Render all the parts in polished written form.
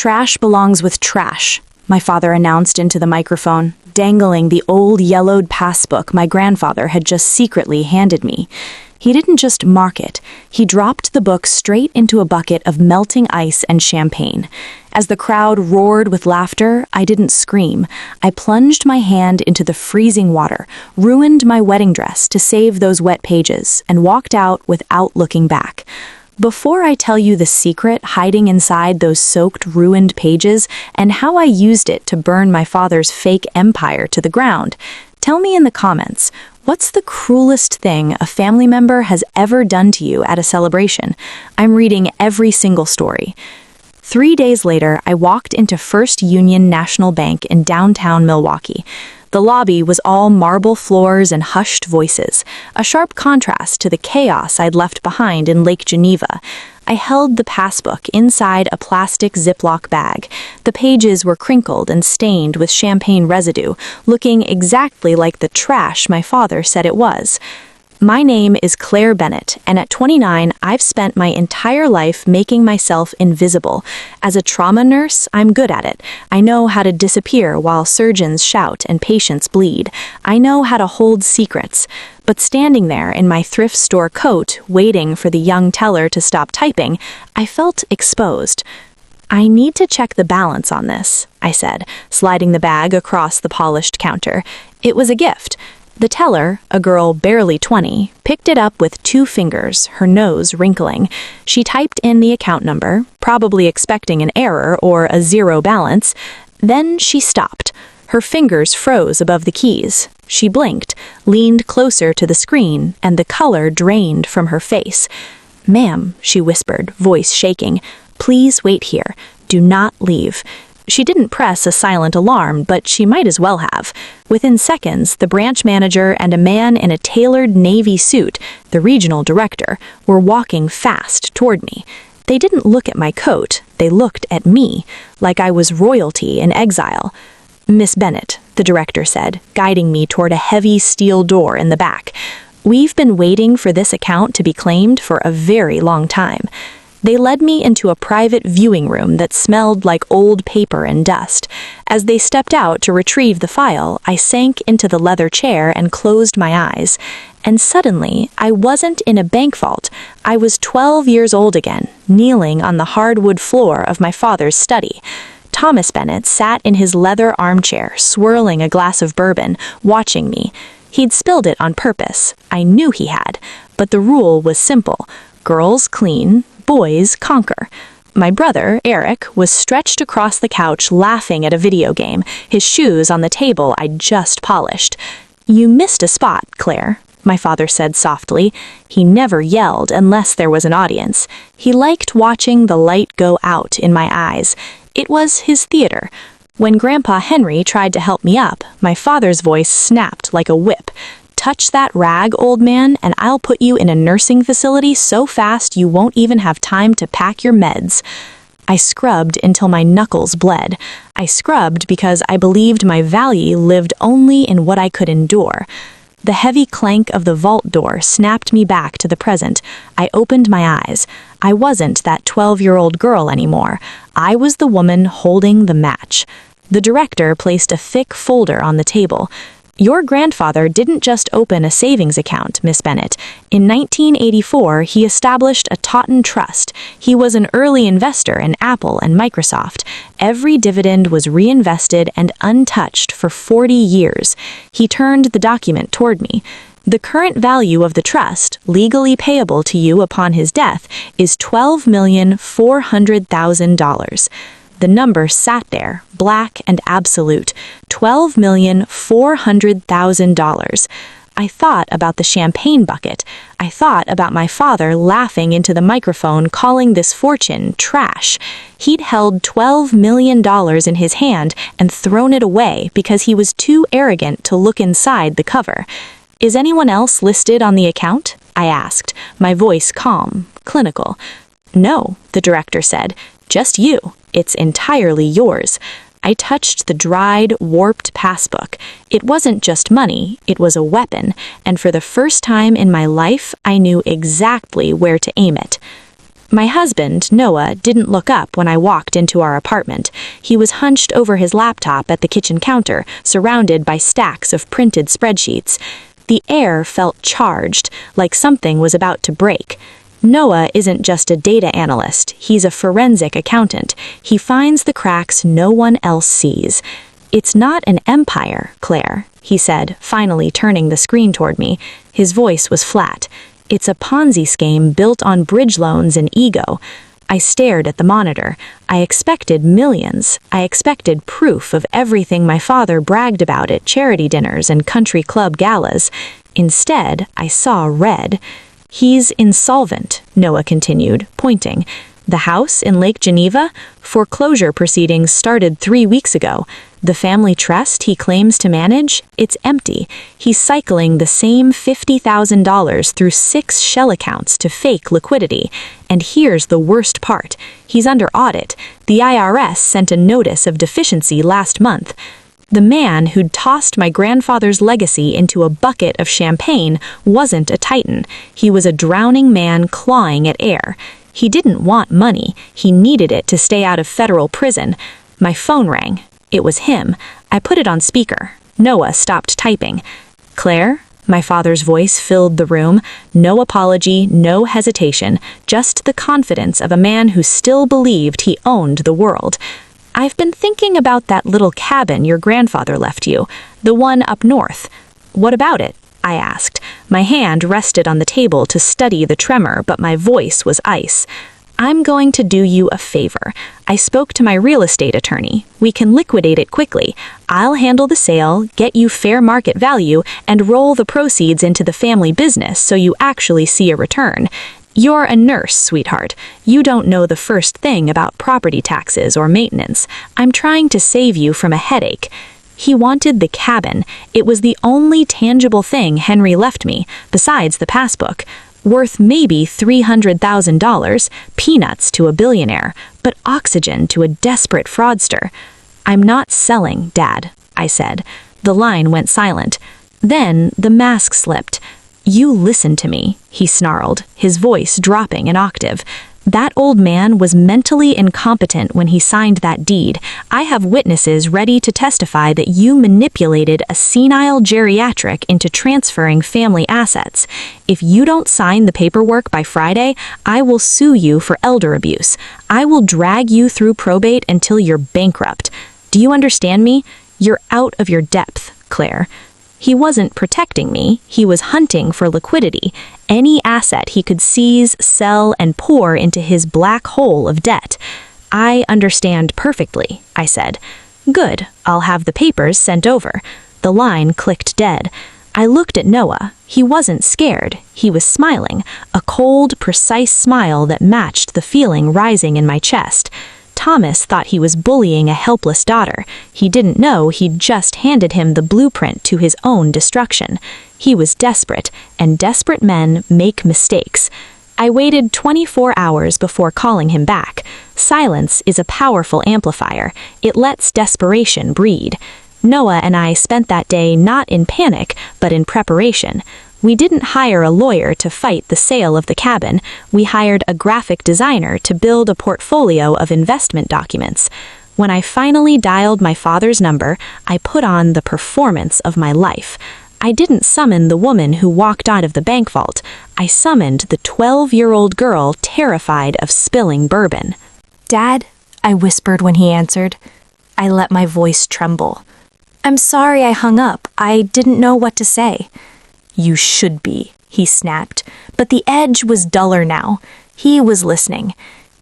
Trash belongs with trash, my father announced into the microphone, dangling the old yellowed passbook my grandfather had just secretly handed me. He didn't just mark it, he dropped the book straight into a bucket of melting ice and champagne. As the crowd roared with laughter, I didn't scream. I plunged my hand into the freezing water, ruined my wedding dress to save those wet pages, and walked out without looking back. Before I tell you the secret hiding inside those soaked, ruined pages and how I used it to burn my father's fake empire to the ground, tell me in the comments, what's the cruelest thing a family member has ever done to you at a celebration? I'm reading every single story. 3 days later, I walked into First Union National Bank in downtown Milwaukee. The lobby was all marble floors and hushed voices, a sharp contrast to the chaos I'd left behind in Lake Geneva. I held the passbook inside a plastic Ziploc bag. The pages were crinkled and stained with champagne residue, looking exactly like the trash my father said it was. My name is Claire Bennett, and at 29, I've spent my entire life making myself invisible. As a trauma nurse, I'm good at it. I know how to disappear while surgeons shout and patients bleed. I know how to hold secrets. But standing there in my thrift store coat, waiting for the young teller to stop typing, I felt exposed. I need to check the balance on this, I said, sliding the bag across the polished counter. It was a gift. The teller, a girl barely 20, picked it up with 2 fingers, her nose wrinkling. She typed in the account number, probably expecting an error or a zero balance. Then she stopped. Her fingers froze above the keys. She blinked, leaned closer to the screen, and the color drained from her face. "Ma'am," she whispered, voice shaking, "please wait here. Do not leave." She didn't press a silent alarm, but she might as well have. Within seconds, the branch manager and a man in a tailored navy suit, the regional director, were walking fast toward me. They didn't look at my coat, they looked at me, like I was royalty in exile. "Miss Bennett," the director said, guiding me toward a heavy steel door in the back. "We've been waiting for this account to be claimed for a very long time." They led me into a private viewing room that smelled like old paper and dust. As they stepped out to retrieve the file, I sank into the leather chair and closed my eyes. And suddenly, I wasn't in a bank vault. I was 12 years old again, kneeling on the hardwood floor of my father's study. Thomas Bennett sat in his leather armchair, swirling a glass of bourbon, watching me. He'd spilled it on purpose. I knew he had. But the rule was simple. Girls clean, boys conquer. My brother, Eric, was stretched across the couch laughing at a video game, his shoes on the table I'd just polished. "You missed a spot, Claire," my father said softly. He never yelled unless there was an audience. He liked watching the light go out in my eyes. It was his theater. When Grandpa Henry tried to help me up, my father's voice snapped like a whip. "Touch that rag, old man, and I'll put you in a nursing facility so fast you won't even have time to pack your meds." I scrubbed until my knuckles bled. I scrubbed because I believed my value lived only in what I could endure. The heavy clank of the vault door snapped me back to the present. I opened my eyes. I wasn't that 12-year-old girl anymore. I was the woman holding the match. The director placed a thick folder on the table. "Your grandfather didn't just open a savings account, Miss Bennett. In 1984, he established a Totten Trust. He was an early investor in Apple and Microsoft. Every dividend was reinvested and untouched for 40 years. He turned the document toward me. The current value of the trust, legally payable to you upon his death, is $12,400,000. The number sat there, black and absolute, $12,400,000. I thought about the champagne bucket. I thought about my father laughing into the microphone, calling this fortune trash. He'd held $12 million in his hand and thrown it away because he was too arrogant to look inside the cover. "Is anyone else listed on the account?" I asked, my voice calm, clinical. "No," the director said, "just you. It's entirely yours." I touched the dried, warped passbook. It wasn't just money, it was a weapon, and for the first time in my life, I knew exactly where to aim it. My husband, Noah, didn't look up when I walked into our apartment. He was hunched over his laptop at the kitchen counter, surrounded by stacks of printed spreadsheets. The air felt charged, like something was about to break. Noah isn't just a data analyst, he's a forensic accountant. He finds the cracks no one else sees. "It's not an empire, Claire," he said, finally turning the screen toward me. His voice was flat. "It's a Ponzi scheme built on bridge loans and ego." I stared at the monitor. I expected millions. I expected proof of everything my father bragged about at charity dinners and country club galas. Instead, I saw red. "He's insolvent," Noah continued, pointing. "The house in Lake Geneva? Foreclosure proceedings started 3 weeks ago. The family trust he claims to manage? It's empty. He's cycling the same $50,000 through 6 shell accounts to fake liquidity. And here's the worst part. He's under audit. The IRS sent a notice of deficiency last month. The man who'd tossed my grandfather's legacy into a bucket of champagne wasn't a titan. He was a drowning man clawing at air. He didn't want money. He needed it to stay out of federal prison. My phone rang. It was him. I put it on speaker. Noah stopped typing. "Claire?" My father's voice filled the room. No apology, no hesitation, just the confidence of a man who still believed he owned the world. "I've been thinking about that little cabin your grandfather left you, the one up north. What about it?" I asked. My hand rested on the table to study the tremor, but my voice was ice. "I'm going to do you a favor. I spoke to my real estate attorney. We can liquidate it quickly. I'll handle the sale, get you fair market value, and roll the proceeds into the family business so you actually see a return. You're a nurse, sweetheart. You don't know the first thing about property taxes or maintenance. I'm trying to save you from a headache." He wanted the cabin. It was the only tangible thing Henry left me, besides the passbook. Worth maybe $300,000, peanuts to a billionaire, but oxygen to a desperate fraudster. "I'm not selling, Dad," I said. The line went silent. Then the mask slipped. "You listen to me," he snarled, his voice dropping an octave. "That old man was mentally incompetent when he signed that deed. I have witnesses ready to testify that you manipulated a senile geriatric into transferring family assets. If you don't sign the paperwork by Friday, I will sue you for elder abuse. I will drag you through probate until you're bankrupt. Do you understand me? You're out of your depth, Claire." He wasn't protecting me, he was hunting for liquidity, any asset he could seize, sell, and pour into his black hole of debt. "I understand perfectly," I said. "Good, I'll have the papers sent over." The line clicked dead. I looked at Noah. He wasn't scared, he was smiling, a cold, precise smile that matched the feeling rising in my chest. Thomas thought he was bullying a helpless daughter. He didn't know he'd just handed him the blueprint to his own destruction. He was desperate, and desperate men make mistakes. I waited 24 hours before calling him back. Silence is a powerful amplifier. It lets desperation breed. Noah and I spent that day not in panic, but in preparation. We didn't hire a lawyer to fight the sale of the cabin. We hired a graphic designer to build a portfolio of investment documents. When I finally dialed my father's number, I put on the performance of my life. I didn't summon the woman who walked out of the bank vault. I summoned the 12-year-old girl terrified of spilling bourbon. "Dad," I whispered when he answered. I let my voice tremble. "I'm sorry I hung up. I didn't know what to say." "You should be," he snapped, but the edge was duller now. He was listening.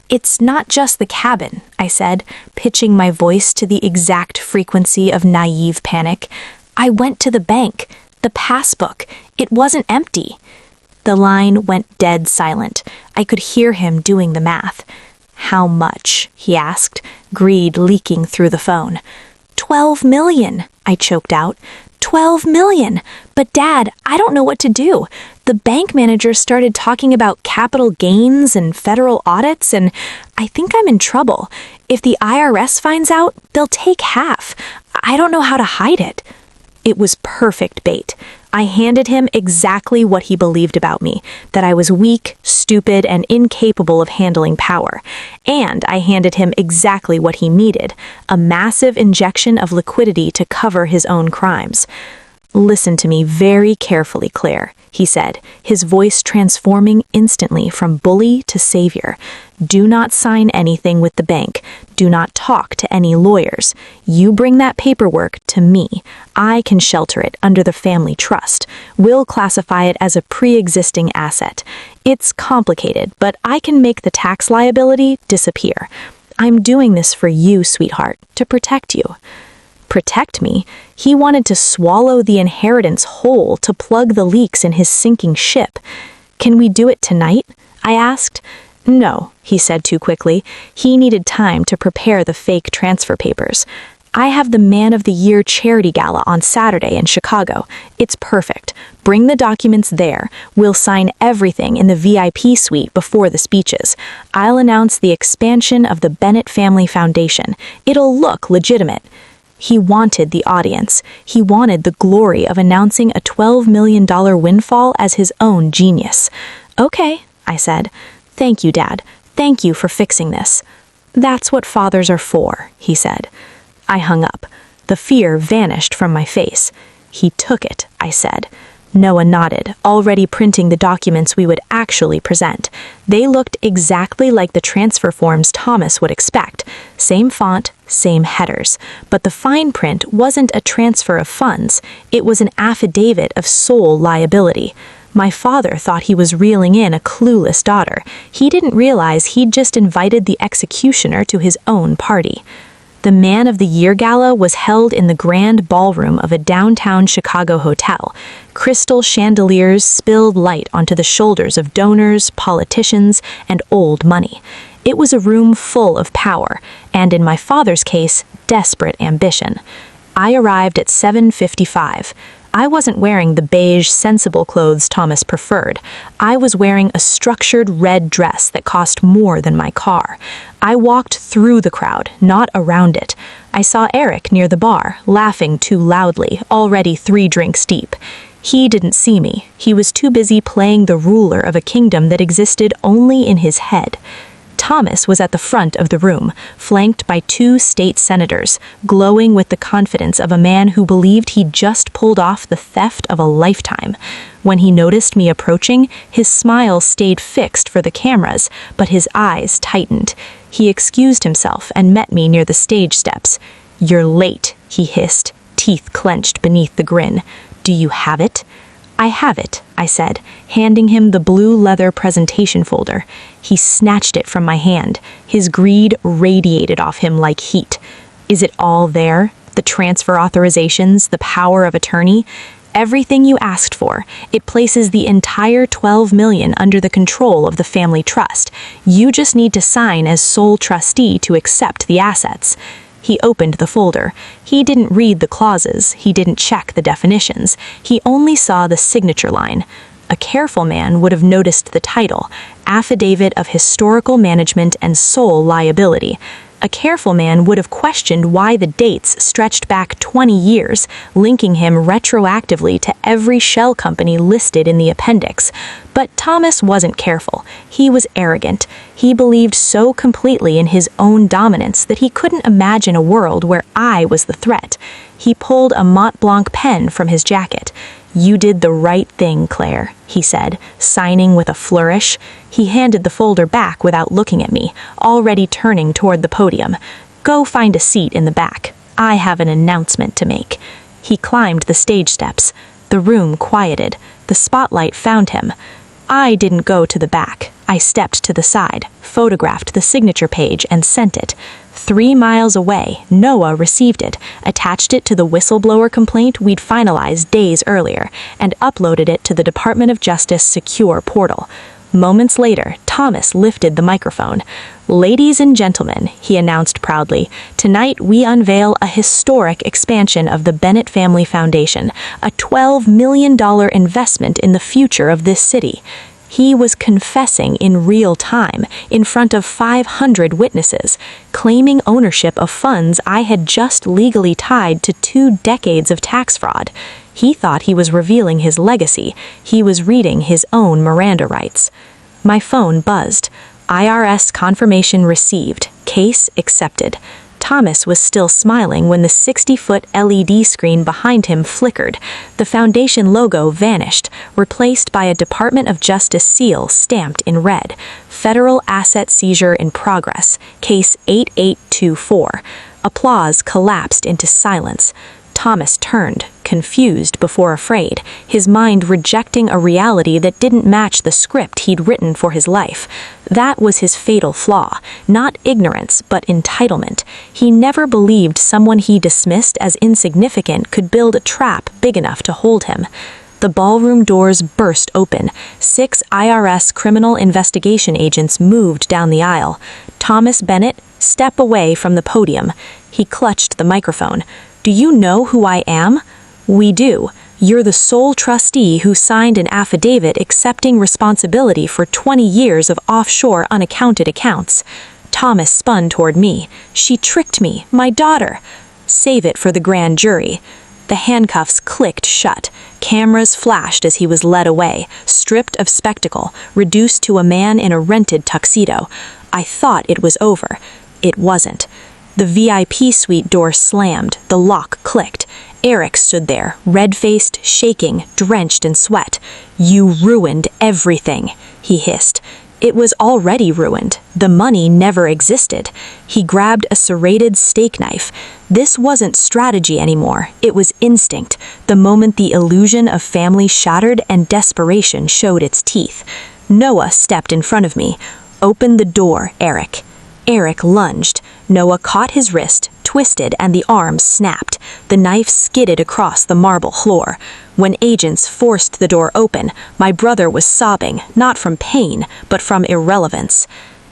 "It's not just the cabin," I said, pitching my voice to the exact frequency of naive panic. "I went to the bank. The passbook. It wasn't empty." The line went dead silent. I could hear him doing the math. "How much?" he asked, greed leaking through the phone. $12 million, I choked out. $12 million. But Dad, I don't know what to do. The bank manager started talking about capital gains and federal audits, and I think I'm in trouble. If the IRS finds out, they'll take half. I don't know how to hide it. It was perfect bait. I handed him exactly what he believed about me, that I was weak, stupid, and incapable of handling power. And I handed him exactly what he needed, a massive injection of liquidity to cover his own crimes. "Listen to me very carefully, Claire," he said, his voice transforming instantly from bully to savior. "Do not sign anything with the bank. Do not talk to any lawyers. You bring that paperwork to me. I can shelter it under the family trust. We'll classify it as a pre-existing asset. It's complicated, but I can make the tax liability disappear. I'm doing this for you, sweetheart, to protect you." Protect me? He wanted to swallow the inheritance whole to plug the leaks in his sinking ship. "Can we do it tonight?" I asked. "No," he said too quickly. He needed time to prepare the fake transfer papers. "I have the Man of the Year charity gala on Saturday in Chicago. It's perfect. Bring the documents there. We'll sign everything in the VIP suite before the speeches. I'll announce the expansion of the Bennett Family Foundation. It'll look legitimate." He wanted the audience. He wanted the glory of announcing a $12 million windfall as his own genius. "Okay," I said. "Thank you, Dad. Thank you for fixing this." "That's what fathers are for," he said. I hung up. The fear vanished from my face. "He took it," I said. Noah nodded, already printing the documents we would actually present. They looked exactly like the transfer forms Thomas would expect. Same font, same headers. But the fine print wasn't a transfer of funds. It was an affidavit of sole liability. My father thought he was reeling in a clueless daughter. He didn't realize he'd just invited the executioner to his own party. The Man of the Year Gala was held in the grand ballroom of a downtown Chicago hotel. Crystal chandeliers spilled light onto the shoulders of donors, politicians, and old money. It was a room full of power, and in my father's case, desperate ambition. I arrived at 7:55. I wasn't wearing the beige, sensible clothes Thomas preferred. I was wearing a structured red dress that cost more than my car. I walked through the crowd, not around it. I saw Eric near the bar, laughing too loudly, already 3 drinks deep. He didn't see me. He was too busy playing the ruler of a kingdom that existed only in his head. Thomas was at the front of the room, flanked by 2 state senators, glowing with the confidence of a man who believed he'd just pulled off the theft of a lifetime. When he noticed me approaching, his smile stayed fixed for the cameras, but his eyes tightened. He excused himself and met me near the stage steps. "You're late," he hissed, teeth clenched beneath the grin. "Do you have it?" "I have it," I said, handing him the blue leather presentation folder. He snatched it from my hand. His greed radiated off him like heat. "Is it all there? The transfer authorizations, the power of attorney?" "Everything you asked for. It places the entire $12 million under the control of the family trust. You just need to sign as sole trustee to accept the assets." He opened the folder. He didn't read the clauses. He didn't check the definitions. He only saw the signature line. A careful man would have noticed the title, Affidavit of Historical Management and Sole Liability. A careful man would have questioned why the dates stretched back 20 years, linking him retroactively to every shell company listed in the appendix. But Thomas wasn't careful. He was arrogant. He believed so completely in his own dominance that he couldn't imagine a world where I was the threat. He pulled a Mont Blanc pen from his jacket. "You did the right thing, Claire," he said, signing with a flourish. He handed the folder back without looking at me, already turning toward the podium. "Go find a seat in the back. I have an announcement to make." He climbed the stage steps. The room quieted. The spotlight found him. I didn't go to the back. I stepped to the side, photographed the signature page, and sent it. 3 miles away, Noah received it, attached it to the whistleblower complaint we'd finalized days earlier, and uploaded it to the Department of Justice secure portal. Moments later, Thomas lifted the microphone. "Ladies and gentlemen," he announced proudly, "tonight we unveil a historic expansion of the Bennett Family Foundation, a $12 million investment in the future of this city." He was confessing in real time, in front of 500 witnesses, claiming ownership of funds I had just legally tied to 2 decades of tax fraud. He thought he was revealing his legacy. He was reading his own Miranda rights. My phone buzzed. IRS confirmation received. Case accepted. Thomas was still smiling when the 60-foot LED screen behind him flickered. The foundation logo vanished, replaced by a Department of Justice seal stamped in red. Federal asset seizure in progress. Case 8824. Applause collapsed into silence. Thomas turned, confused before afraid, his mind rejecting a reality that didn't match the script he'd written for his life. That was his fatal flaw, not ignorance, but entitlement. He never believed someone he dismissed as insignificant could build a trap big enough to hold him. The ballroom doors burst open. 6 IRS criminal investigation agents moved down the aisle. Thomas Bennett, step away from the podium. He clutched the microphone. Do you know who I am? We do. You're the sole trustee who signed an affidavit accepting responsibility for 20 years of offshore unaccounted accounts. Thomas spun toward me. She tricked me, my daughter. Save it for the grand jury. The handcuffs clicked shut. Cameras flashed as he was led away, stripped of spectacle, reduced to a man in a rented tuxedo. I thought it was over. It wasn't. The VIP suite door slammed, the lock clicked. Eric stood there, red-faced, shaking, drenched in sweat. You ruined everything, he hissed. It was already ruined. The money never existed. He grabbed a serrated steak knife. This wasn't strategy anymore. It was instinct, the moment the illusion of family shattered and desperation showed its teeth. Noah stepped in front of me. Open the door, Eric. Eric lunged. Noah caught his wrist, twisted, and the arm snapped. The knife skidded across the marble floor. When agents forced the door open, my brother was sobbing, not from pain, but from irrelevance.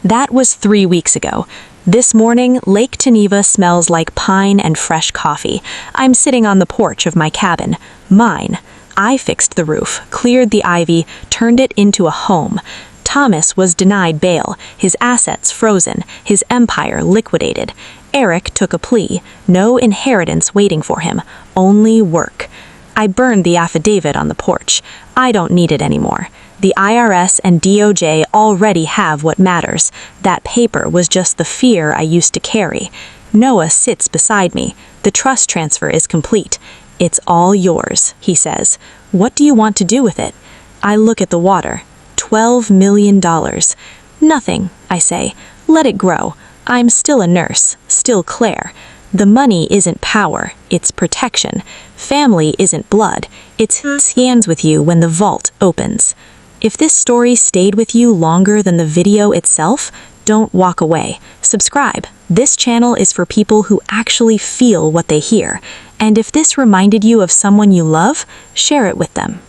That was 3 weeks ago. This morning, Lake Geneva smells like pine and fresh coffee. I'm sitting on the porch of my cabin. Mine. I fixed the roof, cleared the ivy, turned it into a home. Thomas was denied bail, his assets frozen, his empire liquidated. Eric took a plea, no inheritance waiting for him, only work. I burned the affidavit on the porch. I don't need it anymore. The IRS and DOJ already have what matters. That paper was just the fear I used to carry. Noah sits beside me. The trust transfer is complete. It's all yours, he says. What do you want to do with it? I look at the water. $12 million. Nothing, I say. Let it grow. I'm still a nurse, still Claire. The money isn't power, it's protection. Family isn't blood, it stands with you when the vault opens. If this story stayed with you longer than the video itself, don't walk away. Subscribe. This channel is for people who actually feel what they hear. And if this reminded you of someone you love, share it with them.